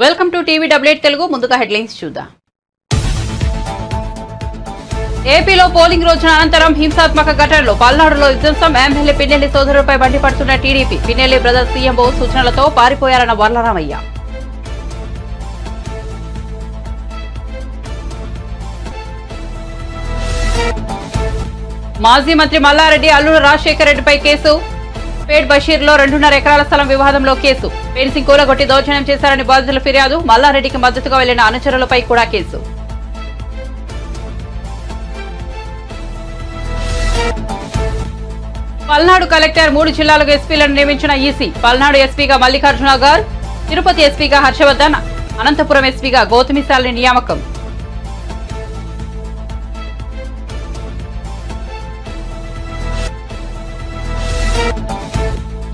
Welcome to TV డబ్ల్యూఎట్ తెలుగు. ముందుగా headlines చూద్దాం. ఏపీలో పోలింగ్ రోజున అనంతరం హింసాత్మక ఘటనలు. పల్నాడులో విధ్వంసం. ఎమ్మెల్యే పిన్నెల్లి సోదరులపై మండిపడుతున్న టీడీపీ. పిన్నెల్లి బ్రదర్స్ సీఎంఓ సూచనలతో పారిపోయారన్న వర్లరామయ్య. మాజీ మంత్రి మల్లారెడ్డి అల్లుడు రాజశేఖర రెడ్డిపై కేసు. పేట్ బషీర్లో 2.5 ఎకరాల స్థలం వివాదంలో కేసు. ఫెన్సింగ్ కూలగొట్టి దౌర్జన్యం చేశారని బాధితుల ఫిర్యాదు. మల్లారెడ్డికి మద్దతుగా వెళ్లిన అనుచరులపై కూడా కేసు. పల్నాడు కలెక్టర్ 3 జిల్లాలకు ఎస్పీలను నియమించిన ఈసీ. పల్నాడు ఎస్పీగా మల్లికార్జున గారు, తిరుపతి ఎస్పీగా హర్షవర్ధన్, అనంతపురం ఎస్పీగా గౌతమిశాలిని నియామకం.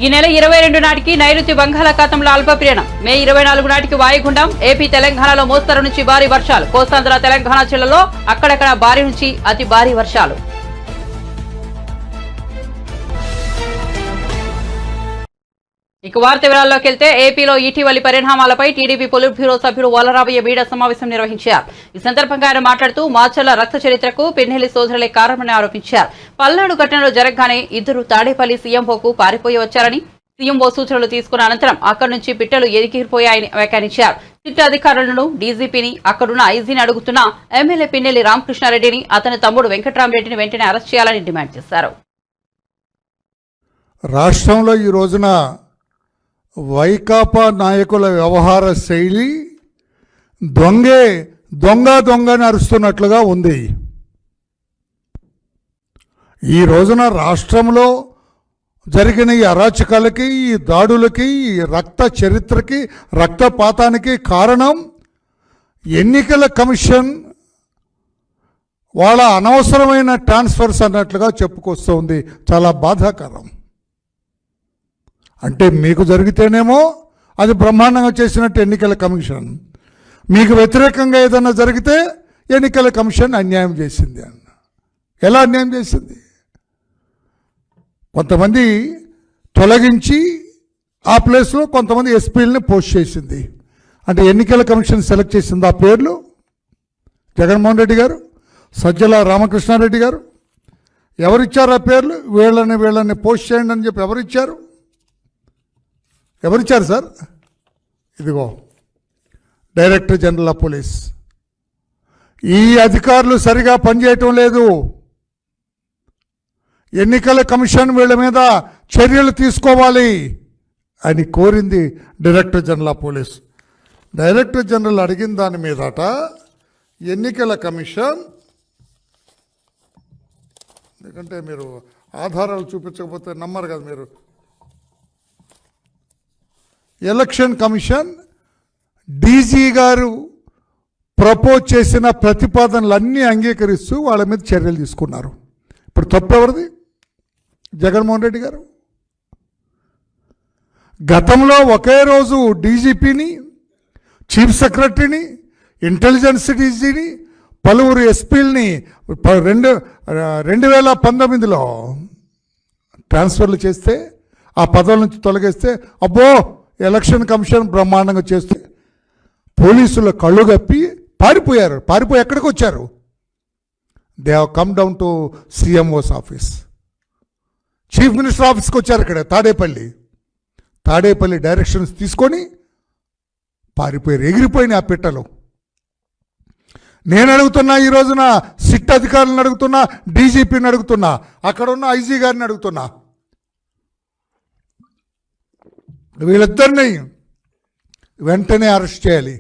ఈ నెల 22 నాటికి నైరుతి బంగాళాఖాతంలో అల్పపీడనం. మే 24 నాటికి వాయుగుండం. ఏపీ తెలంగాణలో మోస్తరు నుంచి భారీ వర్షాలు. కోస్తాంధ్ర తెలంగాణ జిల్లాలో అక్కడక్కడ భారీ నుంచి అతి భారీ వర్షాలు. ఇక వార్త వివరాల్లోకి వెళ్తే ఏపీలో ఇటీవలి పరిణామాలపై టీడీపీ పొలిట్ బ్యూరో సభ్యుడు వలరామయ్య మీడియా సమావేశం నిర్వహించారు. ఈ సందర్భంగా ఆయన మాట్లాడుతూ మాచర్ల రక్త చరిత్రకు పిన్నెల్లి సోదరులే కారణమని ఆరోపించారు. పల్నాడు ఘటనలో జరగగానే ఇద్దరు తాడేపల్లి సీఎంఓకు పారిపోయి వచ్చారని, సీఎంఓ సూచనలు తీసుకున్న అనంతరం అక్కడి నుంచి పిట్టలు ఎగిరిపోయాయని వ్యాఖ్యానించారు. సిట్ అధికారులను, డీజీపీని, అక్కడున్న ఐజీని అడుగుతున్న ఎమ్మెల్యే పిన్నెల్లి రామకృష్ణారెడ్డిని, అతని తమ్ముడు వెంకట్రామరెడ్డిని వెంటనే అరెస్ట్ చేయాలని డిమాండ్ చేశారు. రాష్ట్రంలో ఈ రోజున వైకాపా నాయకుల వ్యవహార శైలి దొంగని అరుస్తున్నట్లుగా ఉంది. ఈ రోజున రాష్ట్రంలో జరిగిన ఈ అరాచకాలకి, ఈ దాడులకి, ఈ రక్త చరిత్రకి, రక్తపాతానికి కారణం ఎన్నికల కమిషన్ వాళ్ళ అనవసరమైన ట్రాన్స్ఫర్స్ అన్నట్లుగా చెప్పుకొస్తుంది. చాలా బాధాకరం. అంటే మీకు జరిగితేనేమో అది బ్రహ్మాండంగా చేసినట్టు ఎన్నికల కమిషన్, మీకు వ్యతిరేకంగా ఏదన్నా జరిగితే ఎన్నికల కమిషన్ అన్యాయం చేసింది అన్న. ఎలా అన్యాయం చేసింది? కొంతమంది తొలగించి ఆ ప్లేస్లో కొంతమంది ఎస్పీలని పోస్ట్ చేసింది. అంటే ఎన్నికల కమిషన్ సెలెక్ట్ చేసింది ఆ పేర్లు. జగన్మోహన్ రెడ్డి గారు, సజ్జల రామకృష్ణారెడ్డి గారు ఎవరిచ్చారు ఆ పేర్లు? వీళ్ళని పోస్ట్ చేయండి అని చెప్పి ఎవరిచ్చారు సార్? ఇదిగో డైరెక్టర్ జనరల్ ఆఫ్ పోలీస్. ఈ అధికారులు సరిగా పనిచేయటం లేదు. ఎన్నికల కమిషన్ వీళ్ళ మీద చర్యలు తీసుకోవాలి అని కోరింది director general of police. Director general అడిగిన దాని మీదట ఎన్నికల కమిషన్, ఎందుకంటే మీరు ఆధారాలు చూపించకపోతే నమ్మరు కదా మీరు. ఎలక్షన్ కమిషన్ డీజీ గారు ప్రపోజ్ చేసిన ప్రతిపాదనలన్నీ అంగీకరిస్తూ వాళ్ళ మీద చర్యలు తీసుకున్నారు. ఇప్పుడు తప్పెవరిది? జగన్మోహన్ రెడ్డి గారు. గతంలో ఒకే రోజు డీజీపీని, చీఫ్ సెక్రటరీని, ఇంటెలిజెన్స్ డీజీని, పలువురు ఎస్పీలని 2019లో ట్రాన్స్ఫర్లు చేస్తే, ఆ పదవుల నుంచి తొలగిస్తే అబ్బో ఎలక్షన్ కమిషన్ బ్రహ్మాండంగా చేస్తే పోలీసుల కళ్ళు గప్పి పారిపోయారు. పారిపోయి ఎక్కడికి వచ్చారు? They have come down to CMO's office, chief minister ఆఫీస్కి వచ్చారు. ఇక్కడ తాడేపల్లి డైరెక్షన్స్ తీసుకొని పారిపోయారు. ఎగిరిపోయినాయి ఆ పిట్టలు. నేను అడుగుతున్నా, ఈ రోజున సిట్ అధికారులను అడుగుతున్నా, డీజీపీని అడుగుతున్నా, అక్కడ ఉన్న ఐజీ గారిని అడుగుతున్నా, వీళ్ళిద్దరిని వెంటనే అరెస్ట్ చేయాలి.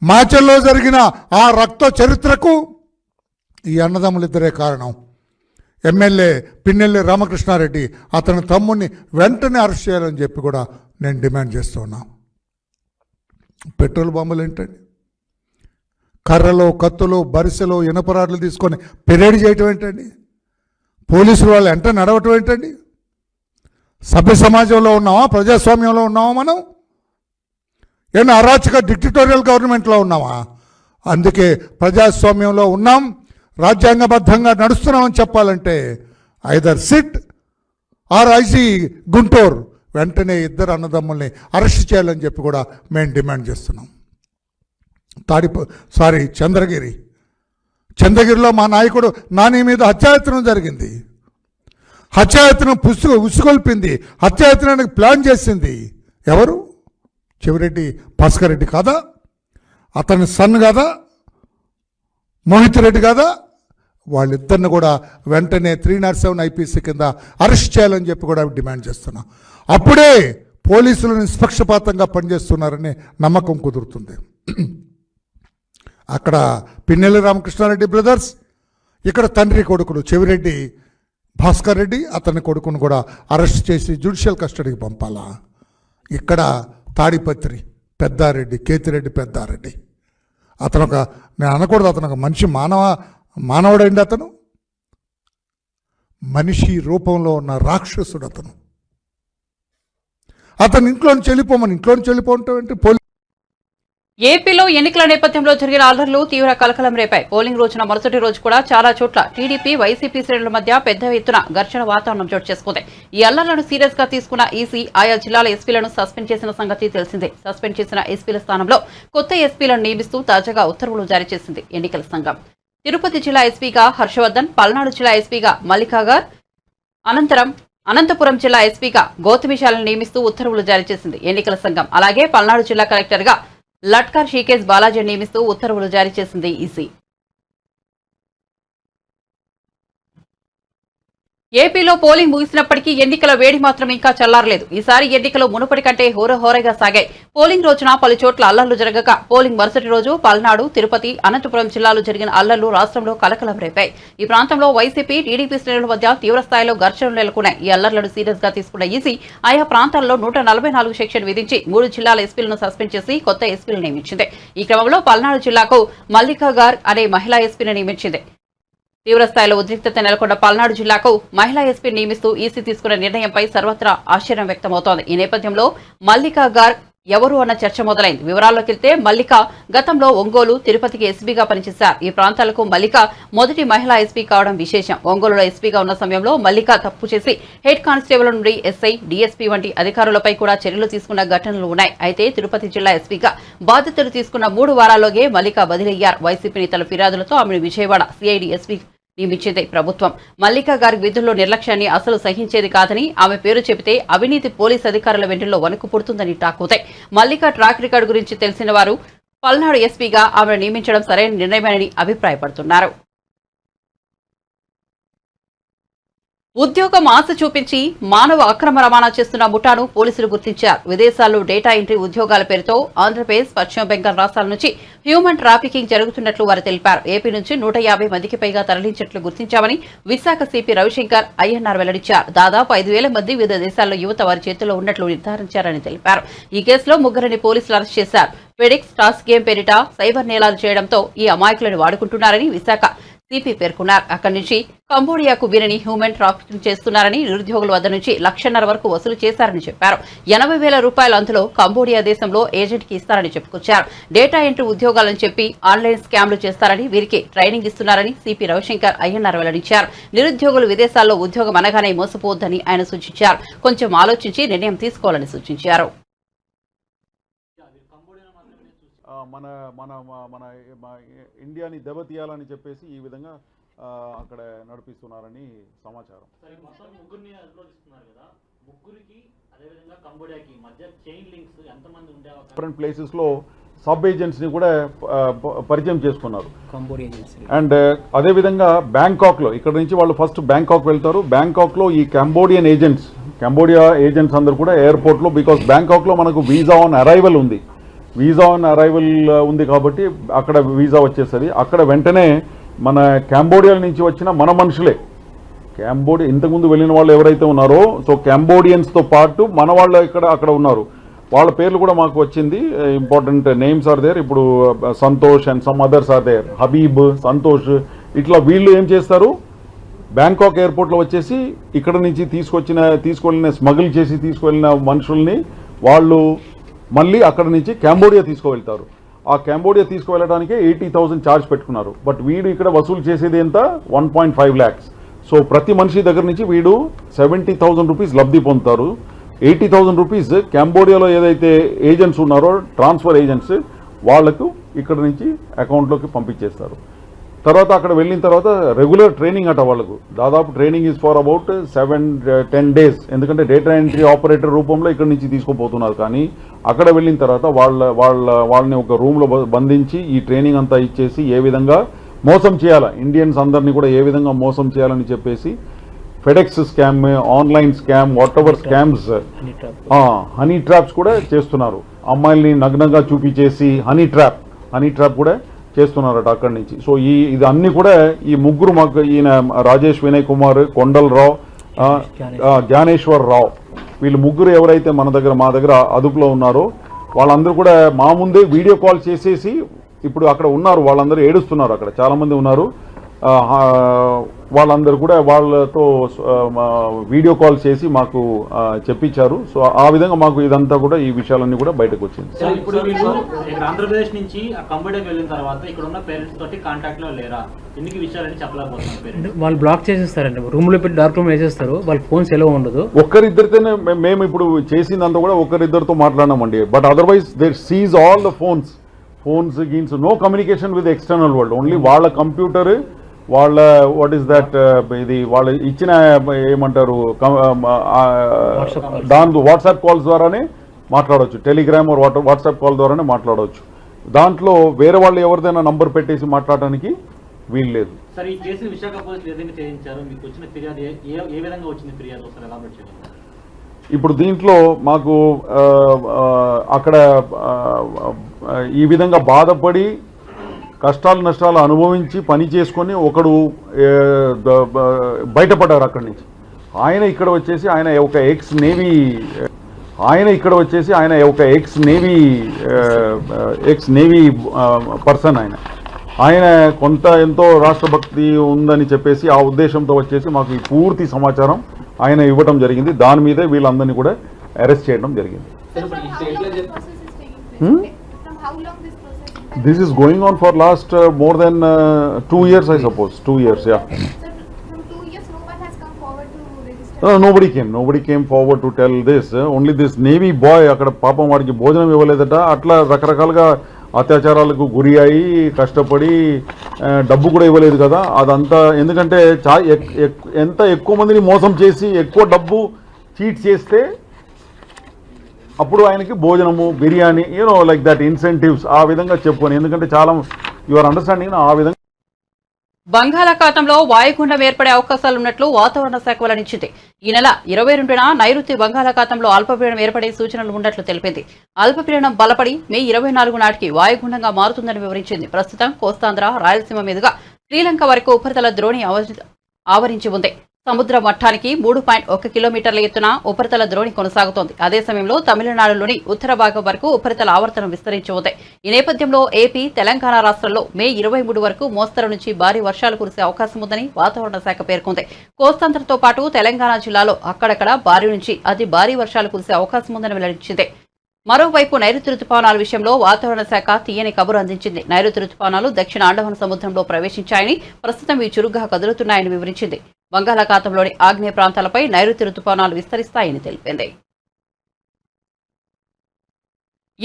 మాచల్లో జరిగిన ఆ రక్త చరిత్రకు ఈ అన్నదమ్ములిద్దరే కారణం. ఎమ్మెల్యే పిన్నెల్లి రామకృష్ణారెడ్డి, అతని తమ్ముడిని వెంటనే అరెస్ట్ చేయాలని చెప్పి కూడా నేను డిమాండ్ చేస్తున్నా. పెట్రోల్ బాంబులు ఏంటండి? కర్రలు, కత్తులు, బరిసెలు, ఇనపరాడ్లు తీసుకొని పెరేడ్ చేయటం ఏంటండి? పోలీసులు వాళ్ళు వెంట నడవటం ఏంటండి? సభ్య సమాజంలో ఉన్నామా? ప్రజాస్వామ్యంలో ఉన్నామా? మనం ఏమన్నా అరాచక డిక్టటోరియల్ గవర్నమెంట్లో ఉన్నామా? అందుకే ప్రజాస్వామ్యంలో ఉన్నాం, రాజ్యాంగబద్ధంగా నడుస్తున్నామని చెప్పాలంటే either sit or IG Guntur వెంటనే ఇద్దరు అన్నదమ్ముల్ని అరెస్ట్ చేయాలని చెప్పి కూడా మేము డిమాండ్ చేస్తున్నాం. చంద్రగిరిలో మా నాయకుడు నాని మీద హత్యాయత్నం జరిగింది. హత్యాయత్నం ఉసుగొల్పింది, హత్యాయత్నానికి ప్లాన్ చేసింది ఎవరు? చెవిరెడ్డి భాస్కర్ రెడ్డి కాదా? అతని సన్ కాదా? మోహిత్ రెడ్డి కాదా? వాళ్ళిద్దరిని కూడా వెంటనే 307 IPC కింద అరెస్ట్ చేయాలని చెప్పి కూడా డిమాండ్ చేస్తున్నాం. అప్పుడే పోలీసులు నిష్పక్షపాతంగా పనిచేస్తున్నారని నమ్మకం కుదురుతుంది. అక్కడ పిన్నెల్లి రామకృష్ణారెడ్డి బ్రదర్స్, ఇక్కడ తండ్రి కొడుకులు చెవిరెడ్డి భాస్కర్ రెడ్డి అతని కొడుకును కూడా అరెస్ట్ చేసి జ్యుడిషియల్ కస్టడీకి పంపాలా? ఇక్కడ తాడిపత్రి పెద్దారెడ్డి, కేతిరెడ్డి పెద్దారెడ్డి, నేను అనకూడదు, అతను ఒక మానవుడండి. అతను మనిషి రూపంలో ఉన్న రాక్షసుడు. అతను ఇంట్లోంచి వెళ్ళిపోమంటే ఏపీలో ఎన్నికల నేపథ్యంలో జరిగిన అల్లర్లు తీవ్ర కలకలం రేపాయి. పోలింగ్ రోజున మరుసటి రోజు కూడా చాలా చోట్ల టీడీపీ, వైసీపీ శ్రేణుల మధ్య పెద్ద ఎత్తున ఘర్షణ వాతావరణం చోటు చేసుకుంది. ఈ అల్లర్లను సీరియస్ గా తీసుకున్న ఈసీ ఆయా జిల్లాల ఎస్పీలను సస్పెండ్ చేసిన సంగతి తెలిసిందే. సస్పెండ్ చేసిన ఎస్పీల స్థానంలో కొత్త ఎస్పీలను నియమిస్తూ తాజాగా ఉత్తర్వులు జారీ చేసింది ఎన్నికల సంఘం. తిరుపతి జిల్లా ఎస్పీగా హర్షవర్ధన్, పల్నాడు జిల్లా ఎస్పీగా మల్లికాగార్, అనంతపురం జిల్లా ఎస్పీగా గౌతమిశాలను నియమిస్తూ ఉత్తర్వులు జారీ చేసింది ఎన్నికల సంఘం. అలాగే పల్నాడు జిల్లా కలెక్టర్గా లట్కర్ షీకేజ్ బాలాజీ నియమిస్తూ ఉత్తర్వులు జారీ చేసింది ఈసీ. ఏపీలో పోలింగ్ ముగిసినప్పటికీ ఎన్నికల వేడి మాత్రం ఇంకా చల్లారలేదు. ఈసారి ఎన్నికలు మునుపటి కంటే హోరహోరగా సాగాయి. పోలింగ్ రోజున పలు చోట్ల అల్లర్లు జరగక పోలింగ్ మరుసటి రోజు పల్నాడు, తిరుపతి, అనంతపురం జిల్లాలో జరిగిన అల్లర్లు రాష్ట్రంలో కలకలం రేపాయి. ఈ ప్రాంతంలో వైసీపీ, టీడీపీ శ్రేణుల మధ్య తీవ్రస్థాయిలో ఘర్షణలు నెలకొన్నాయి. ఈ అల్లర్లను సీరియస్ గా తీసుకున్న ఈసీ ఆయా ప్రాంతాల్లో 144 సెక్షన్ విధించి 3 జిల్లాల ఎస్పీలను సస్పెండ్ చేసి కొత్త ఎస్పీలను నియమించింది. ఈ క్రమంలో పల్నాడు జిల్లాకు మల్లికాగార్ అనే మహిళా ఎస్పీని నియమించింది. తీవ్రస్థాయిలో ఉద్రిక్తత నెలకొన్న పల్నాడు జిల్లాకు మహిళా ఎస్పీ నియమిస్తూ ఈసీ తీసుకున్న నిర్ణయంపై సర్వత్రా ఆశ్చర్యం వ్యక్తమవుతోంది. ఈ నేపథ్యంలో మల్లికా గార్గ్ ఎవరు అన్న చర్చ మొదలైంది. వివరాల్లోకి వెళ్తే మల్లిక గతంలో ఒంగోలు, తిరుపతికి ఎస్పీగా పనిచేశారు. ఈ ప్రాంతాలకు మల్లిక మొదటి మహిళా ఎస్పీ కావడం విశేషం. ఒంగోలులో ఎస్పీగా ఉన్న సమయంలో మల్లిక తప్పు చేసి హెడ్ కానిస్టేబుల్ నుండి ఎస్ఐ, డీఎస్పీ వంటి అధికారులపై కూడా చర్యలు తీసుకున్న ఘటనలు ఉన్నాయి. అయితే తిరుపతి జిల్లా ఎస్పీగా బాధ్యతలు తీసుకున్న 3 వారాల్లోగే మల్లిక బదిలయ్యారు. వైసీపీ నేతల ఫిర్యాదులతో ఆమెను విజయవాడ సిఐడి ఎస్పీ నియమించింది ప్రభుత్వం. మల్లికా గారి విధుల్లో నిర్లక్ష్యాన్ని అసలు సహించేది కాదని, ఆమె పేరు చెబితే అవినీతి పోలీస్ అధికారుల వెంటలో వణుకు పుడుతుందని టాక్ అవుతాయి. మల్లికా ట్రాక్ రికార్డు గురించి తెలిసిన వారు పల్నాడు ఎస్పీగా ఆమెను నియమించడం సరైన నిర్ణయమని అభిప్రాయపడుతున్నారు. ఉద్యోగం ఆశ చూపించి మానవ అక్రమ రవాణా చేస్తున్న ముఠాను పోలీసులు గుర్తించారు. విదేశాల్లో డేటా ఎంట్రీ ఉద్యోగాల పేరుతో ఆంధ్రప్రదేశ్, పశ్చిమ బెంగాల్ రాష్ట్రాల నుంచి హ్యూమన్ ట్రాఫికింగ్ జరుగుతున్నట్లు వారు తెలిపారు. ఏపీ నుంచి 150 మందికి పైగా తరలించినట్లు గుర్తించామని విశాఖ సిపి రవిశంకర్ అయ్యన్నార్ వెల్లడించారు. దాదాపు 5,000 మంది వివిధ దేశాల్లో యువత వారి చేతుల్లో ఉన్నట్లు నిర్ధారించారని తెలిపారు. ఈ కేసులో 3 పోలీసులు అరెస్ట్ చేశారు. ఫెడిక్స్ టాస్క్ గేమ్ పేరిట సైబర్ నేరాలు చేయడంతో ఈ అమాయకులను వాడుకుంటున్నారని విశాఖ సిపి పేర్కొన్నారు. అక్కడి నుంచి కంబోడియాకు వీరిని హ్యూమన్ ట్రాఫికింగ్ చేస్తున్నారని, నిరుద్యోగుల వద్ద నుంచి 1,50,000 వరకు వసూలు చేశారని చెప్పారు. 80,000 రూపాయలు అందులో కంబోడియా దేశంలో ఏజెంట్కి ఇస్తారని చెప్పుకొచ్చారు. డేటా ఎంట్రీ ఉద్యోగాలను చెప్పి ఆన్లైన్ స్కామ్లు చేస్తారని, వీరికి ట్రైనింగ్ ఇస్తున్నారని సిపి రవిశంకర్ అయ్యన్నార్ వెల్లడించారు. నిరుద్యోగులు విదేశాల్లో ఉద్యోగం అనగానే మోసపోవద్దని ఆయన సూచించారు. కొంచెం ఆలోచించి నిర్ణయం తీసుకోవాలని సూచించారు. మన మన మన ఇండియాని దెబ్బతీయాలని చెప్పేసి ఈ విధంగా అక్కడ నడిపిస్తున్నారని సమాచారం. డిఫరెంట్ ప్లేసెస్లో సబ్ ఏజెంట్స్ని కూడా పరిచయం చేసుకున్నారు. అండ్ అదేవిధంగా బ్యాంకాక్లో, ఇక్కడ నుంచి వాళ్ళు ఫస్ట్ బ్యాంకాక్ వెళ్తారు. బ్యాంకాక్లో ఈ కంబోడియా ఏజెంట్స్ అందరూ కూడా ఎయిర్పోర్ట్లో, బికాస్ బ్యాంకాక్లో మనకు వీసా ఆన్ అరైవల్ ఉంది. కాబట్టి అక్కడ వీసా వచ్చేస్తుంది. అక్కడ వెంటనే మన కంబోడియా నుంచి వచ్చిన మన మనుషులే, ఇంతకుముందు వెళ్ళిన వాళ్ళు ఎవరైతే ఉన్నారో, సో కంబోడియన్స్తో పాటు మన వాళ్ళు అక్కడ ఉన్నారు. వాళ్ళ పేర్లు కూడా మాకు వచ్చింది. Important names are there. ఇప్పుడు Santosh and some others are there, Habib, Santosh, ఇట్లా వీళ్ళు ఏం చేస్తారు, బ్యాంకాక్ ఎయిర్పోర్ట్లో వచ్చేసి ఇక్కడ నుంచి తీసుకెళ్ళిన స్మగుల్ చేసి తీసుకెళ్ళిన మనుషుల్ని వాళ్ళు మళ్ళీ అక్కడ నుంచి కంబోడియా తీసుకువెళ్తారు. ఆ కంబోడియా తీసుకువెళ్ళడానికి 80,000 ఛార్జ్ పెట్టుకున్నారు. బట్ వీడు ఇక్కడ వసూలు చేసేది ఎంత, 1.5 lakhs. సో ప్రతి మనిషి దగ్గర నుంచి వీడు 70,000 రూపీస్ లబ్ధి పొందుతారు. 80,000 రూపీస్ కంబోడియాలో ఏదైతే ఏజెంట్స్ ఉన్నారో ట్రాన్స్ఫర్ ఏజెంట్స్ వాళ్ళకు ఇక్కడ నుంచి అకౌంట్లోకి పంపించేస్తారు. తర్వాత అక్కడ వెళ్ళిన తర్వాత రెగ్యులర్ ట్రైనింగ్ అట వాళ్ళకు. దాదాపు training is for about 7-10 days. ఎందుకంటే డేటా ఎంట్రీ ఆపరేటర్ రూపంలో ఇక్కడ నుంచి తీసుకుపోతున్నారు. కానీ అక్కడ వెళ్ళిన తర్వాత వాళ్ళని ఒక రూమ్లో బంధించి ఈ ట్రైనింగ్ అంతా ఇచ్చేసి ఏ విధంగా మోసం చేయాలా, ఇండియన్స్ అందరినీ కూడా ఏ విధంగా మోసం చేయాలని చెప్పేసి FedEx scam, online scam, what ever scams, honey traps కూడా చేస్తున్నారు. అమ్మాయిల్ని నగ్నంగా చూపించేసి హనీ ట్రాప్ కూడా చేస్తున్నారట అక్కడి నుంచి. సో ఇది అన్ని కూడా ఈ ముగ్గురు మాకు ఈయన రాజేష్ వినయ్ కుమార్, కొండలరావు, జ్ఞానేశ్వర్ రావు, వీళ్ళు ముగ్గురు ఎవరైతే మా దగ్గర అదుపులో ఉన్నారో వాళ్ళందరూ కూడా మా ముందే వీడియో కాల్ చేసేసి ఇప్పుడు అక్కడ ఉన్నారు. వాళ్ళందరూ ఏడుస్తున్నారు. అక్కడ చాలామంది ఉన్నారు. వాళ్ళందరూ కూడా వాళ్ళతో వీడియో కాల్ చేసి మాకు చెప్పించారు. సో ఆ విధంగా మాకు ఇదంతా కూడా ఈ విషయాలన్నీ కూడా బయటకు వచ్చింది. ఇప్పుడు వీళ్ళు ఆంధ్రప్రదేశ్ నుంచి కంబోడియాకి వెళ్ళిన తర్వాత ఇక్కడ ఉన్న పేరెంట్స్ తోటి కాంటాక్ట్ లో లేరా? ఎందుకు విషయాలని చెప్పలేకపోతున్నారు? వాళ్ళు బ్లాక్ చేసేస్తారండి, రూమ్ లో పెట్టి డార్క్ రూమ్ వేసేస్తారు. వాళ్ళ ఫోన్స్ ఎలా ఉండదు. ఒక్కరిద్దరితోనే మేము ఇప్పుడు చేసిందంతా కూడా ఒకరిద్దరితో మాట్లాడినామండి. But otherwise they seize all the phones గీన్స్, no communication with external world. Only వాళ్ళ కంప్యూటర్, వాళ్ళ వాట్ ఈస్ దట్, ఇది వాళ్ళు ఇచ్చిన ఏమంటారు దాని వాట్సాప్ కాల్స్ ద్వారానే మాట్లాడవచ్చు. టెలిగ్రామ్ వాట్సాప్ కాల్ ద్వారానే మాట్లాడవచ్చు. దాంట్లో వేరే వాళ్ళు ఎవరిదైనా నంబర్ పెట్టేసి మాట్లాడడానికి వీలు లేదు. సార్, ఈ కేసు విశాఖ పోలీసులు ఏదైనా చేయించారు, మీకు వచ్చిన ఫిర్యాదు ఏ విధంగా వచ్చింది? ఫిర్యాదు ఒకసారి ఎలాబరేట్ చేయండి. ఇప్పుడు దీంట్లో మాకు అక్కడ ఈ విధంగా బాధపడి కష్టాలు నష్టాలు అనుభవించి పని చేసుకొని ఒకడు బయటపడ్డారు అక్కడి నుంచి. ఆయన ఇక్కడ వచ్చేసి ఆయన ఒక ఎక్స్ నేవీ పర్సన్. ఆయన కొంత ఎంతో రాష్ట్రభక్తి ఉందని చెప్పేసి ఆ ఉద్దేశంతో వచ్చేసి మాకు ఈ పూర్తి సమాచారం ఆయన ఇవ్వడం జరిగింది. దాని మీదే వీళ్ళందరినీ కూడా అరెస్ట్ చేయడం జరిగింది. This is going on for last more than 2 years, I suppose. 2 years, yeah. So from 2 years, no one has come forward to register. Nobody came forward to tell this. Only this Navy boy, అక్కడ పాపం వాడికి భోజనం ఇవ్వలేదట. అట్లా రకరకాలుగా అత్యాచారాలకు గురి అయి కష్టపడి డబ్బు కూడా ఇవ్వలేదు కదా. అదంతా ఎందుకంటే ఎంత ఎక్కువ మందిని మోసం చేసి ఎక్కువ డబ్బు చీట్ చేస్తే అప్పుడు ఆయనకి భోజనము, బిర్యానీ, లైక్ దట్ ఇన్సెంటివ్స్ ఆ విధంగా చెప్పుకొని, ఎందుకంటే చాలా యువర్ అండర్స్టాండింగ్ ఆ విధంగా. బంగాళాఖాతంలో వాయుగుండం ఏర్పడే అవకాశాలున్నట్లు వాతావరణ శాఖ వెల్లడించింది. ఈ నెల 22న నైరుతి బంగాళాఖాతంలో అల్పపీడనం ఏర్పడే సూచనలు ఉన్నట్లు తెలిపింది. అల్పపీడనం బలపడి మే 24 నాటికి వాయుగుండంగా మారుతుందని వివరించింది. ప్రస్తుతం కోస్తాంధ్ర, రాయలసీమ మీదుగా శ్రీలంక వరకు ఉపరితల ద్రోణి ఆవరించి ఉంది. సముద్ర మట్టానికి 3.1 కిలోమీటర్ల ఎత్తున ఉపరితల ద్రోణి కొనసాగుతోంది. అదే సమయంలో తమిళనాడులోని ఉత్తర భాగం వరకు ఉపరితల ఆవర్తనం విస్తరించి ఉంది. ఈ నేపథ్యంలో ఏపీ, తెలంగాణ రాష్ట్రాల్లో మే 23 వరకు మోస్తరు నుంచి భారీ వర్షాలు కురిసే అవకాశం ఉందని వాతావరణ శాఖ పేర్కొంది. కోస్తాంధ్రతో పాటు తెలంగాణ జిల్లాలో అక్కడక్కడ భారీ నుంచి అతి భారీ వర్షాలు కురిసే అవకాశం ఉందని వెల్లడించింది. మరోవైపు నైరుతి రుతుపవనాల విషయంలో వాతావరణ శాఖ తీయని కబురు అందించింది. నైరుతి రుతుపవనాలు దక్షిణ అండమాన్ సముద్రంలో ప్రవేశించాయని, ప్రస్తుతం ఇవి చురుగ్గా కదులుతున్నాయని వివరించింది. బంగాళాఖాతంలోని ఆగ్నేయ ప్రాంతాలపై నైరుతి రుతుపవనాలు విస్తరిస్తాయని తెలిపింది.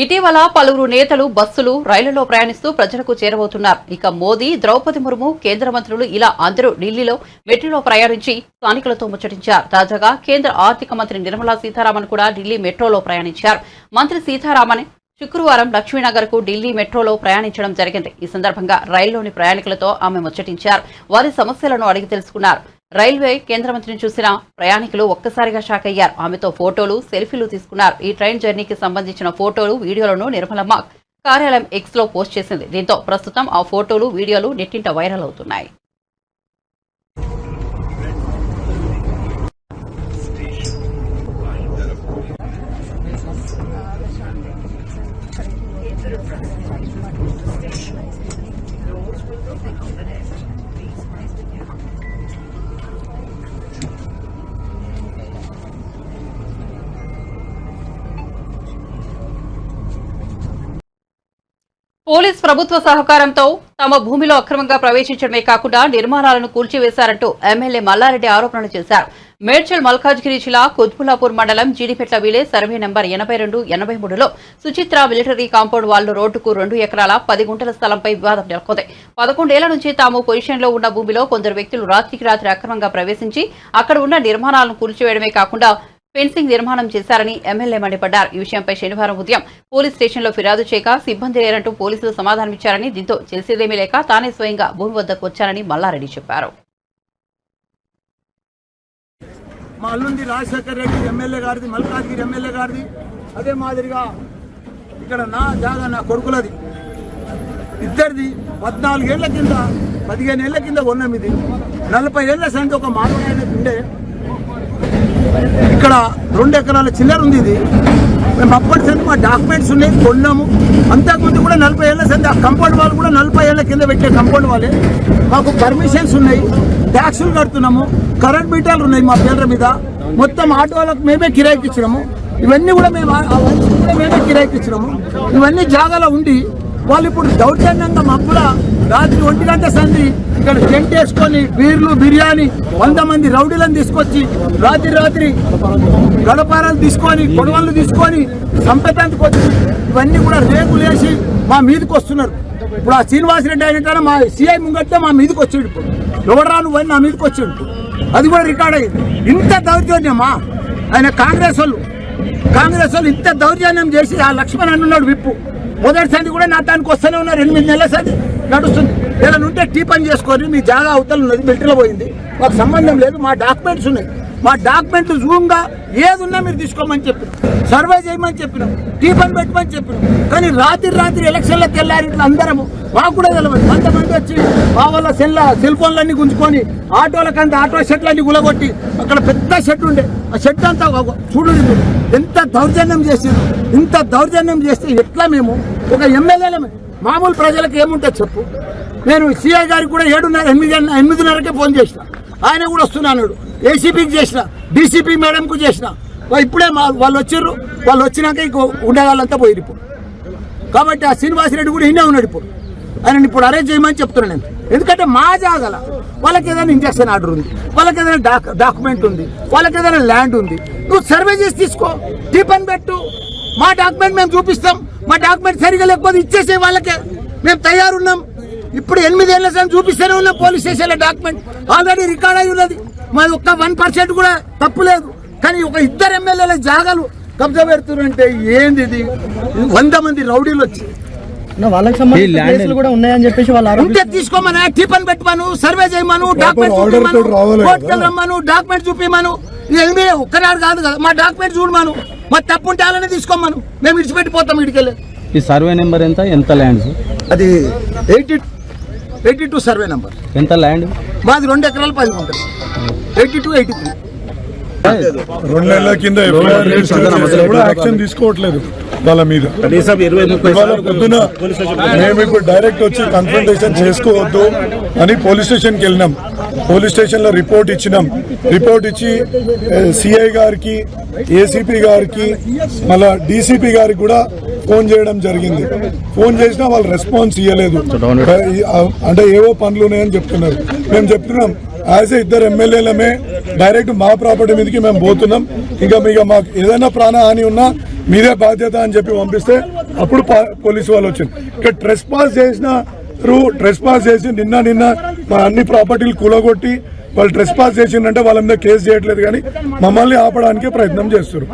ఇటీవల పలువురు నేతలు బస్సులు, రైళ్లలో ప్రయాణిస్తూ ప్రజలకు చేరబోతున్నారు. ఇక మోదీ, ద్రౌపది ముర్ము, కేంద్ర మంత్రులు ఇలా అందరూ ఢిల్లీలో మెట్రోలో ప్రయాణించి స్థానికులతో ముచ్చటించారు. తాజాగా కేంద్ర ఆర్థిక మంత్రి నిర్మలా సీతారామన్ కూడా ఢిల్లీ మెట్రోలో ప్రయాణించారు. మంత్రి సీతారామన్ శుక్రవారం లక్ష్మీనగర్ కు ఢిల్లీ మెట్రోలో ప్రయాణించడం జరిగింది. ఈ సందర్భంగా రైల్లోని ప్రయాణికులతో ఆమె ముచ్చటించారు. వారి సమస్యలను అడిగి తెలుసుకున్నారు. రైల్వే కేంద్ర మంత్రిని చూసిన ప్రయాణికులు ఒక్కసారిగా షాక్ అయ్యారు. ఆమెతో ఫోటోలు, సెల్ఫీలు తీసుకున్నారు. ఈ ట్రైన్ జర్నీకి సంబంధించిన ఫోటోలు, వీడియోలను నిర్మలమ్మ కార్యాలయం ఎక్స్ లో పోస్ట్ చేసింది. దీంతో ప్రస్తుతం ఆ ఫోటోలు, వీడియోలు నెట్టింట వైరల్ అవుతున్నాయి. పోలీస్ ప్రభుత్వ సహకారంతో తమ భూమిలో అక్రమంగా ప్రవేశించడమే కాకుండా నిర్మాణాలను కూల్చివేశారంటూ ఎమ్మెల్యే మల్లారెడ్డి ఆరోపణలు చేశారు. మేడ్చల్ మల్కాజ్గిరి జిల్లా కుత్బులాపూర్ మండలం జీడిపెట్ల విలే సర్వే నెంబర్ 82-83లో సుచిత్ర మిలిటరీ కాంపౌండ్ వాల్ రోడ్డుకు 2 ఎకరాల 10 గుంటల స్థలంపై వివాదం నెలకొంది. 11 ఏళ్ల నుంచి తాము పొజిషన్లో ఉన్న భూమిలో కొందరు వ్యక్తులు రాత్రికి రాత్రి అక్రమంగా ప్రవేశించి అక్కడ ఉన్న నిర్మాణాలను కూల్చివేయడమే కాకుండా ఫెన్సింగ్ నిర్మాణం చేశారని ఎమ్మెల్యే మండిపడ్డారు. ఈ విషయంపై శనివారం ఉదయం పోలీస్ స్టేషన్లో ఫిర్యాదు చేయగా సిబ్బంది లేరంటూ పోలీసులు సమాధానమిచ్చారని, దీంతో చేసేదేమీ లేక తానే స్వయంగా భూమి వద్దకు వచ్చానని మల్లారెడ్డి చెప్పారు. మా అల్లుంది రాజశేఖర్ రెడ్డి ఎమ్మెల్యే గారిది, మల్కాజ్గిరి ఎమ్మెల్యే గారిది. అదే మాదిరిగా ఇక్కడ నా జాగా నా కొడుకులది, ఇద్దరిది. 14 ఏళ్ల కింద 15 ఏళ్ల కింద కొన్నాం. ఇది 40 ఏళ్ల సంఖ్య ఒక మానవుడు ఉండే. ఇక్కడ 2 ఎకరాల చిల్లర ఉంది. ఇది మేము అప్పటి సంది మా డాక్యుమెంట్స్ ఉన్నాయి, కొన్నాము. అంతకుముందు కూడా 40 ఏళ్ల సంది ఆ కంపౌండ్ వాళ్ళు కూడా 40 ఏళ్ల కింద పెట్టే కంపౌండ్ వాళ్ళే. మాకు పర్మిషన్స్ ఉన్నాయి, ట్యాక్సులు కడుతున్నాము, కరెంట్ మీటర్లు ఉన్నాయి మా పేర్ల మీద. మొత్తం ఆటోలకు మేమే కిరాయికి ఇచ్చినాము. ఇవన్నీ కూడా మేమే కిరాయికి ఇచ్చినాము. ఇవన్నీ జాగాలో ఉండి వాళ్ళు ఇప్పుడు దౌర్జన్యంగా మాకు కూడా రాత్రి 1 గంట సంది ఇక్కడ టెంట్ వేసుకొని బీర్లు బిర్యానీ 100 మంది రౌడీలను తీసుకొచ్చి రాత్రి గడపారాలు తీసుకొని కొడవళ్ళు తీసుకొని సంపేతానికి వచ్చి ఇవన్నీ కూడా రేకులు వేసి మా మీదకి వస్తున్నారు. ఇప్పుడు ఆ శ్రీనివాసరెడ్డి అయినట్టు మా సిఐ ముంగట్టే మా మీదకి వచ్చాడు. ఇప్పుడు ఎవడరాను పోయి నా మీదకి వచ్చాడు. అది కూడా రికార్డ్ అయ్యింది. ఇంత దౌర్జన్యమా? ఆయన కాంగ్రెస్ వాళ్ళు ఇంత దౌర్జన్యం చేసి ఆ లక్ష్మణ్ అన్నాడు విప్పు. మొదటి సంది కూడా నా దానికి వస్తూనే ఉన్నారు. 8 నెలల సంది నడుస్తుంది. ఏదైనా ఉంటే టీ పని చేసుకొని మీ జాగా అవతల ఉన్నది, మిలిటరీలో పోయింది, మాకు సంబంధం లేదు. మా డాక్యుమెంట్స్ ఉన్నాయి, మా డాక్యుమెంట్లు జూమ్గా ఏది ఉన్నా మీరు తీసుకోమని చెప్పినాం, సర్వే చేయమని చెప్పినాం, టీ పని పెట్టమని చెప్పినాం. కానీ రాత్రి ఎలక్షన్లో తెల్లారి ఇట్లా అందరము మాకు కూడా తెలియదు. 100 మంది వచ్చి మా వల్ల సెల్ ఫోన్లన్నీ గుంజుకొని ఆటోలకంతా ఆటో షెట్లన్నీ గులగొట్టి అక్కడ పెద్ద షెడ్ ఉండే, ఆ షెడ్ అంతా చూడండి మీరు ఎంత దౌర్జన్యం చేసింది. ఇంత దౌర్జన్యం చేస్తే ఎట్లా మేము ఒక ఎమ్మెల్యేలమే మామూలు ప్రజలకు ఏముంటుంది చెప్పు. నేను సిఐ గారికి కూడా 8:30కే ఫోన్ చేసిన, ఆయన కూడా వస్తున్నాడు. ఏసీపీకి చేసిన, డీసీపీ మేడంకు చేసిన. ఇప్పుడే వాళ్ళు వచ్చారు. వాళ్ళు వచ్చినాక ఇంకో ఉండేవాళ్ళంతా పోయి ఇప్పుడు. కాబట్టి ఆ శ్రీనివాసరెడ్డి కూడా ఇన్నే ఉన్నాడు. ఇప్పుడు ఆయన ఇప్పుడు అరేంజ్ చేయమని చెప్తున్నాను నేను. ఎందుకంటే మా జాగల వాళ్ళకి ఏదైనా ఇంజక్షన్ ఆర్డర్ ఉంది, వాళ్ళకి ఏదైనా డాక్యుమెంట్ ఉంది, వాళ్ళకి ఏదైనా ల్యాండ్ ఉంది. నువ్వు సర్వే చేసి తీసుకో, టీ పని పెట్టు. మా డాక్యుమెంట్ మేము చూపిస్తాం. మా డాక్యుమెంట్ సరిగా లేకపోతే ఇచ్చేసే వాళ్ళకే మేము తయారున్నాం. ఇప్పుడు 8 ఏళ్ల సంది చూపిస్తూనే ఉన్నాం. పోలీస్ స్టేషన్లో డాక్యుమెంట్ ఆల్రెడీ రికార్డ్ అయి ఉన్నది. మాది ఒక్క 1% కూడా తప్పు లేదు. కానీ ఒక 2 ఎమ్మెల్యేల జాగాలు కబ్జా పెడుతున్నారంటే ఏంది ఇది? 100 మంది రౌడీలు వచ్చి వాళ్ళకి సంబంధించిన కేసులు కూడా ఉన్నాయని చెప్పేసి వాళ్ళు ఉంటే తీసుకోమను, టీ పని పెట్టమను, సర్వే చేయమను, డాక్యుమెంట్ రమ్మను, డాక్యుమెంట్ చూపిమను. ఇది ఒక్కనాడు కాదు కదా. మా డాక్యుమెంట్ చూడమను, మా తప్పు ఉంటే అలానే తీసుకోమను. మేము విడిచిపెట్టిపోతాం ఇడికెళ్ళి. ఈ సర్వే నెంబర్ ఎంత ల్యాండ్? అది 82 సర్వే నెంబర్. ఎంత ల్యాండ్? మాది 2 ఎకరాలు 10 గుంటలు. 82, 83. 2 నెలల కింద యాక్షన్ తీసుకోవట్లేదు వాళ్ళ మీద. పొద్దున మేము ఇప్పుడు డైరెక్ట్ వచ్చి కన్ఫ్రంటేషన్ చేసుకోవద్దు అని పోలీస్ స్టేషన్కి వెళ్ళినాం. పోలీస్ స్టేషన్లో రిపోర్ట్ ఇచ్చినాం. రిపోర్ట్ ఇచ్చి సిఐ గారికి, ఏసీపీ గారికి, మళ్ళా డీసీపీ గారికి కూడా ఫోన్ చేయడం జరిగింది. ఫోన్ చేసినా వాళ్ళు రెస్పాన్స్ ఇవ్వలేదు. అంటే ఏవో పనులు ఉన్నాయని చెప్తున్నారు. మేము చెప్తున్నాం యాజ్ 2 ఎమ్మెల్యేలమే డైరెక్ట్ మా ప్రాపర్టీ మీదకి మేము పోతున్నాం. ఇంకా మాకు ఏదైనా ప్రాణహాని ఉన్నా మీదే బాధ్యత అని చెప్పి పంపిస్తే అప్పుడు పోలీసు వాళ్ళు వచ్చింది. ఇక్కడ ట్రెస్పాస్ చేసి నిన్న మా అన్ని ప్రాపర్టీలు కూలగొట్టి వాళ్ళు ట్రెస్పాస్ చేసిందంటే వాళ్ళ మీద కేసు చేయట్లేదు, కానీ మమ్మల్ని ఆపడానికే ప్రయత్నం చేస్తారు.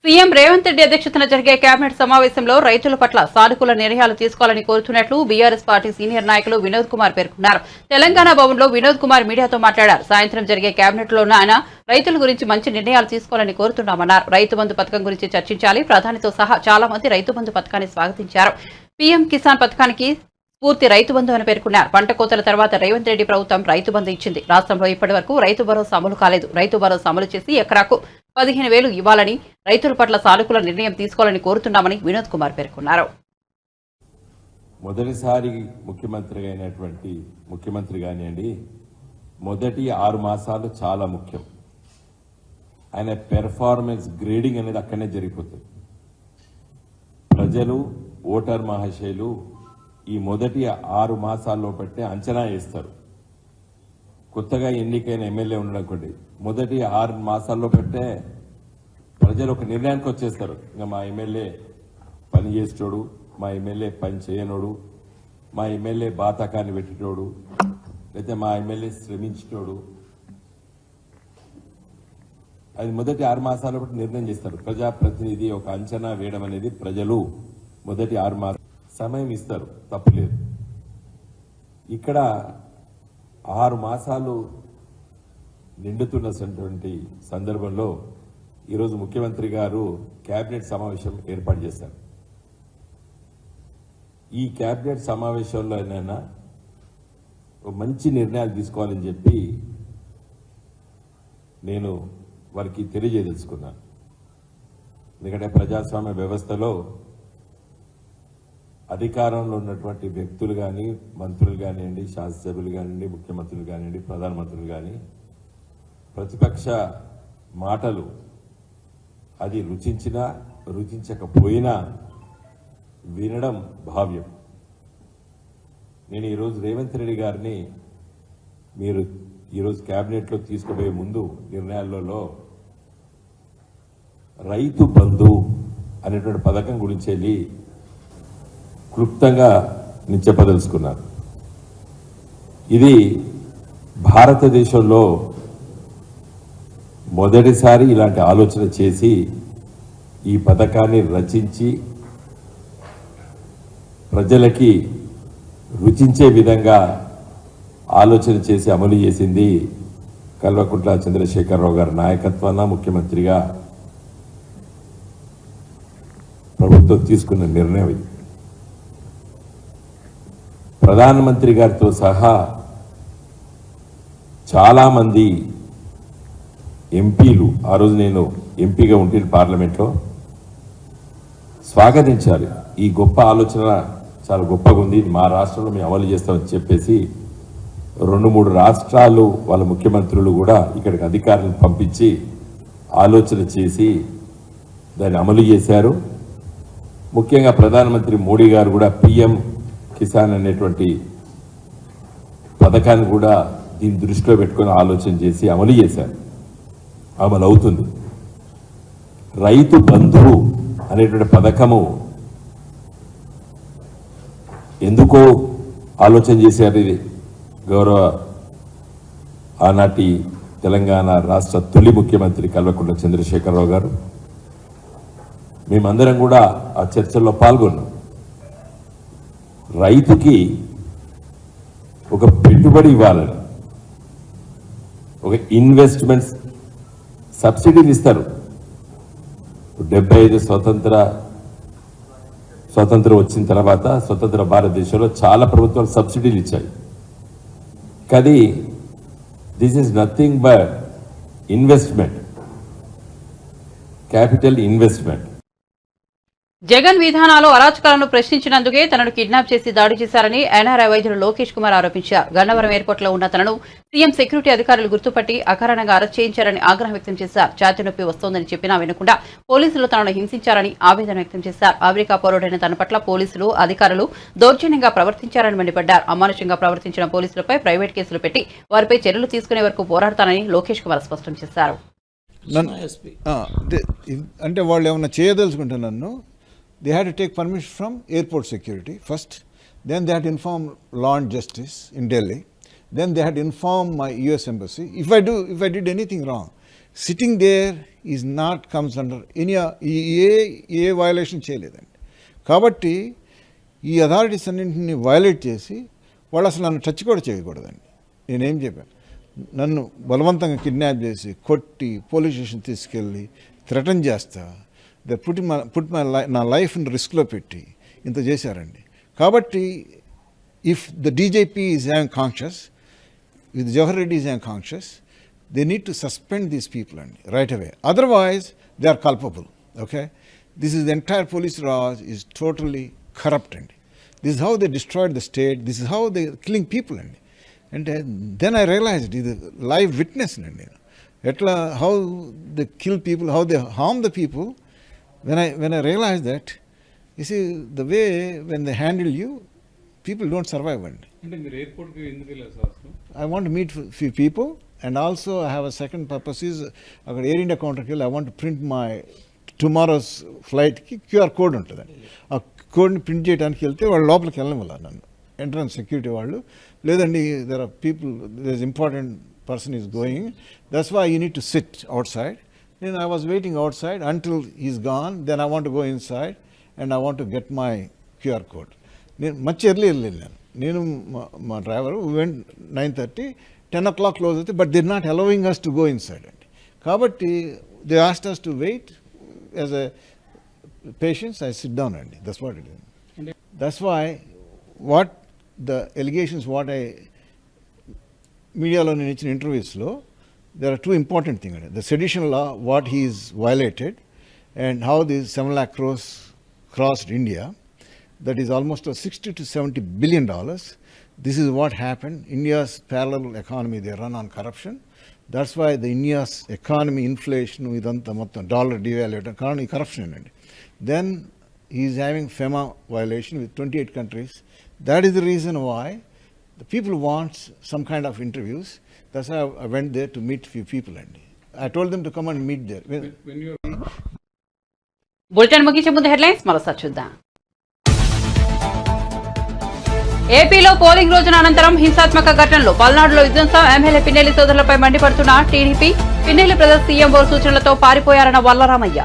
సీఎం రేవంత్ రెడ్డి అధ్యక్షతన జరిగే కేబినెట్ సమావేశంలో రైతుల పట్ల సానుకూల నిర్ణయాలు తీసుకోవాలని కోరుతున్నట్లు బీఆర్ఎస్ పార్టీ సీనియర్ నాయకులు వినోద్ కుమార్ పేర్కొన్నారు. తెలంగాణ భవన్లో వినోద్ కుమార్ మీడియాతో మాట్లాడారు. సాయంత్రం జరిగే కేబినెట్ లో ఆయన రైతుల గురించి మంచి నిర్ణయాలు తీసుకోవాలని కోరుతున్నామన్నారు. రైతు బంధు పథకం గురించి చర్చించాలి. ప్రధానితో సహా చాలా మంది రైతు బంధు పథకాన్ని స్వాగతించారు. పీఎం కిసాన్ పథకానికి పూర్తి రైతు బంధు అని పేర్కొన్నారు. పంట కోతల తర్వాత రేవంత్ రెడ్డి ప్రభుత్వం రైతు బంధు ఇచ్చింది. రాష్ట్రంలో ఇప్పటి వరకు రైతు భరోసా అమలు కాలేదు. రైతు భరోసా అమలు చేసి ఎకరాకు 15,000 ఇవ్వాలని, రైతుల పట్ల సానుకూల నిర్ణయం తీసుకోవాలని కోరుతున్నామని వినోద్ కుమార్ పేర్కొన్నారు. మొదటిసారి ముఖ్యమంత్రి కానివ్వండి, మొదటి 6 మాసాలు చాలా ముఖ్యం. ఆయన పెర్ఫార్మెన్స్ గ్రేడింగ్ అనేది అక్కడనే జరిగిపోతుంది. ప్రజలు ఓటర్ మహాశయులు ఈ మొదటి 6 మాసాల్లో పట్టే అంచనా వేస్తారు. కొత్తగా ఎన్నికైన ఎమ్మెల్యే ఉండనుకోండి, మొదటి 6 మాసాల్లో పట్టే ప్రజలు ఒక నిర్ణయానికి వచ్చేస్తారు. ఇంకా మా ఎమ్మెల్యే పని చేసేటోడు, మా ఎమ్మెల్యే పని చేయనోడు, మా ఎమ్మెల్యే బాతకాన్ని పెట్టేటోడు, లేకపోతే మా ఎమ్మెల్యే శ్రమించేటోడు, అది మొదటి 6 మాసాల బట్టి నిర్ణయం చేస్తారు. ప్రజాప్రతినిధి ఒక అంచనా వేయడం అనేది ప్రజలు మొదటి 6 మాసాలు సమయం ఇస్తారు, తప్పులేదు. ఇక్కడ 6 మాసాలు నిండుతున్నటువంటి సందర్భంలో ఈరోజు ముఖ్యమంత్రి గారు కేబినెట్ సమావేశం ఏర్పాటు చేశారు. ఈ కేబినెట్ సమావేశంలోనైనా మంచి నిర్ణయాలు తీసుకోవాలని చెప్పి నేను వారికి తెలియజేయదలుచుకున్నాను. ఎందుకంటే ప్రజాస్వామ్య వ్యవస్థలో అధికారంలో ఉన్నటువంటి వ్యక్తులు కానీ, మంత్రులు కానివ్వండి, శాసనసభ్యులు కానివ్వండి, ముఖ్యమంత్రులు కానివ్వండి, ప్రధానమంత్రులు కానీ ప్రతిపక్ష మాటలు అది రుచించినా రుచించకపోయినా వినడం భావ్యం. నేను ఈరోజు రేవంత్ రెడ్డి గారిని మీరు ఈరోజు క్యాబినెట్లో తీసుకుపోయే ముందు నిర్ణయాలలో రైతు బంధు అనేటువంటి పథకం గురించి వెళ్ళి క్లుప్తంగా నేను చెప్పదలుచుకున్నాను. ఇది భారతదేశంలో మొదటిసారి ఇలాంటి ఆలోచన చేసి ఈ పథకాన్ని రచించి ప్రజలకి రుచించే విధంగా ఆలోచన చేసి అమలు చేసింది కల్వకుంట్ల చంద్రశేఖరరావు గారి నాయకత్వాన ముఖ్యమంత్రిగా ప్రభుత్వం తీసుకున్న నిర్ణయం ఇది. ప్రధానమంత్రి గారితో సహా చాలామంది ఎంపీలు, ఆ రోజు నేను ఎంపీగా ఉంటే పార్లమెంట్లో, స్వాగతించారు. ఈ గొప్ప ఆలోచన చాలా గొప్పగా ఉంది, మా రాష్ట్రంలో మేము అమలు చేస్తామని చెప్పేసి 2-3 రాష్ట్రాలు వాళ్ళ ముఖ్యమంత్రులు కూడా ఇక్కడికి అధికారులను పంపించి ఆలోచన చేసి దాన్ని అమలు చేశారు. ముఖ్యంగా ప్రధానమంత్రి మోడీ గారు కూడా పిఎం కిసాన్ అనేటువంటి పథకాన్ని కూడా దీన్ని దృష్టిలో పెట్టుకొని ఆలోచన చేసి అమలు చేశారు, అమలు అవుతుంది. రైతు బంధు అనేటువంటి పథకము ఎందుకో ఆలోచన చేశారు. ఇది గౌరవ ఆనాటి తెలంగాణ రాష్ట్ర తొలి ముఖ్యమంత్రి కల్వకుంట్ల చంద్రశేఖరరావు గారు, మేమందరం కూడా ఆ చర్చల్లో పాల్గొన్నాం. రైతుకి ఒక పెట్టుబడి ఇవ్వాలని, ఒక ఇన్వెస్ట్మెంట్స్ సబ్సిడీలు ఇస్తారు. 75 స్వతంత్రం వచ్చిన తర్వాత స్వతంత్ర భారతదేశంలో చాలా ప్రభుత్వాలు సబ్సిడీలు ఇచ్చాయి. కానీ this is nothing but investment, capital investment. Jagan విధానాలు అరాచకాలను ప్రశ్నించినందుకే తనను కిడ్నాప్ చేసి దాడి చేశారని ఎన్ఆర్ఐ వైద్యులు లోకేష్ కుమార్ ఆరోపించారు. గన్నవరం ఎయిర్పోర్ట్లో ఉన్న తనను సీఎం సెక్యూరిటీ అధికారులు గుర్తుపట్టి అకారణంగా అరెస్ట్ చేయించారని ఆగ్రహం వ్యక్తం చేశారు. ఛాతీ నొప్పి వస్తోందని చెప్పినా వినకుండా పోలీసులు తనను హింసించారని ఆవేదన వ్యక్తం చేశారు. అమెరికా పౌరుడైన తన పట్ల పోలీసులు అధికారులు దౌర్జన్యంగా ప్రవర్తించారని మండిపడ్డారు. అమానుషంగా ప్రవర్తించిన పోలీసులపై ప్రైవేట్ కేసులు పెట్టి వారిపై చర్యలు తీసుకునే వరకు పోరాడతానని లోకేష్ కుమార్ స్పష్టం చేశారు. అంటే వాళ్ళు ఏమన్నా చేయదలుచుకుంటే నన్ను they had to take permission from airport security first, then they had to inform law and justice in Delhi, then they had to inform my US embassy. If I did anything wrong, sitting there is not comes under any A violation చేయలేదండి. కాబట్టి ఈ authorities అన్నింటినీ violate చేసి వాళ్ళు అసలు నన్ను touch కూడా చేయకూడదండి. నేనేం చెప్పాను, నన్ను బలవంతంగా కిడ్నాప్ చేసి కొట్టి పోలీస్ స్టేషన్ తీసుకెళ్ళి థ్రెటన్ చేస్తా, దే నా లైఫ్ని రిస్క్లో పెట్టి ఇంత చేశారండి. కాబట్టి if the DGP is hang conscious, with Jawahar Reddy is hang conscious, they need to suspend these people అండి right away, otherwise they are culpable. Okay, this is the entire police raj is totally corrupt అండి. This is how they destroyed the state, this is how they killing people అండి. అంటే then I realised ఇది live witness అండి, ఎట్లా how they kill people, how they harm the people. When I realized that, You see, the way when they handle you, people don't survive. And I want to meet few people, and also I have a second purpose is Air India counter I want to print my tomorrow's flight QR code ఉంటుందండి. ఆ కోడ్ని print చేయడానికి వెళ్తే వాళ్ళు లోపలికి వెళ్ళనివ్వాలి నన్ను, entrance security వాళ్ళు. లేదండి, there are people, there's important person is going, that's why you need to sit outside. Then I was waiting outside until he's gone, then I want to go inside and I want to get my QR code. నేను much early వెళ్ళాను, నేను మా driver went 9:30, 10 o'clock close అవుతుంది, but they not allowing us to go inside అండి. కాబట్టి they asked us to wait. As a patient, I sit down అండి. That's what it is. That's why what the allegations, what I మీడియాలో నేను ఇచ్చిన ఇంటర్వ్యూస్లో, there are two important things. The sedition law, what he is violated, and how these 7 lakh crores crossed India. That is almost $60 to $70 billion. This is what happened. India's parallel economy, they run on corruption. That's why the India's economy, inflation, idantha mottam dollar devaluation, economy corruption. Then he is having FEMA violation with 28 countries. That is the reason why the people want some kind of interviews. That's why I went there to meet few people. I told them to come and meet there. Bulletin ముగించే ముందు headlines మరోసారి చూద్దాం. ఏపీలో polling రోజున అనంతరం హింసాత్మక ఘటనలు, పల్నాడులో విధ్వంసం, ఎమ్మెల్యే పిన్నెల్లి సోదరులపై మండిపడుతున్న టీడీపీ, పిన్నెల్లి బ్రదర్స్ సీఎంఓ సూచనలతో పారిపోయారన్న వల్లరామయ్య.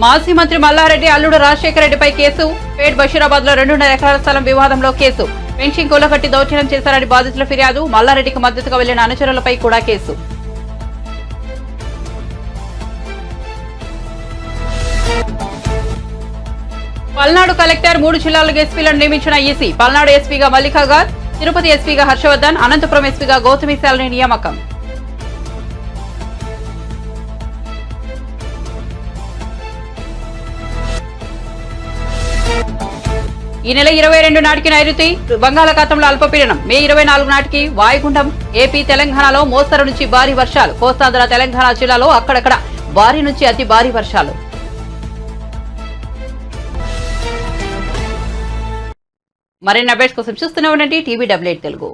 మాజీ మంత్రి మల్లారెడ్డి అల్లుడు రాజశేఖర రెడ్డిపై కేసు, పేట్ బషీరాబాద్ లో 2.5 ఎకరాల స్థలం వివాదంలో కేసు, పెన్షన్ కూలగట్టి దౌర్జన్యం చేశారని బాధితుల ఫిర్యాదు, మల్లారెడ్డికి మద్దతుగా వెళ్లిన అనుచరులపై కూడా కేసు. పల్నాడు కలెక్టర్ 3 జిల్లాలకు ఎస్పీలను నియమించిన ఈసీ, పల్నాడు ఎస్పీగా మల్లికాగార్, తిరుపతి ఎస్పీగా హర్షవర్ధన్, అనంతపురం ఎస్పీగా గౌతమిశాలిని నియామకం. ఈ నెల 22 నాటికి నైరుతి బంగాళాఖాతంలో అల్పపీడనం, మే 24 నాటికి వాయుగుండం. ఏపీ తెలంగాణలో మోస్తరు నుంచి భారీ వర్షాలు, కోస్తాంధ్ర తెలంగాణ జిల్లాలో అక్కడక్కడ భారీ నుంచి అతి భారీ వర్షాలు. మరిన్ని అప్డేట్స్ కోసం చూస్తూనే ఉండండి TVW8 తెలుగు.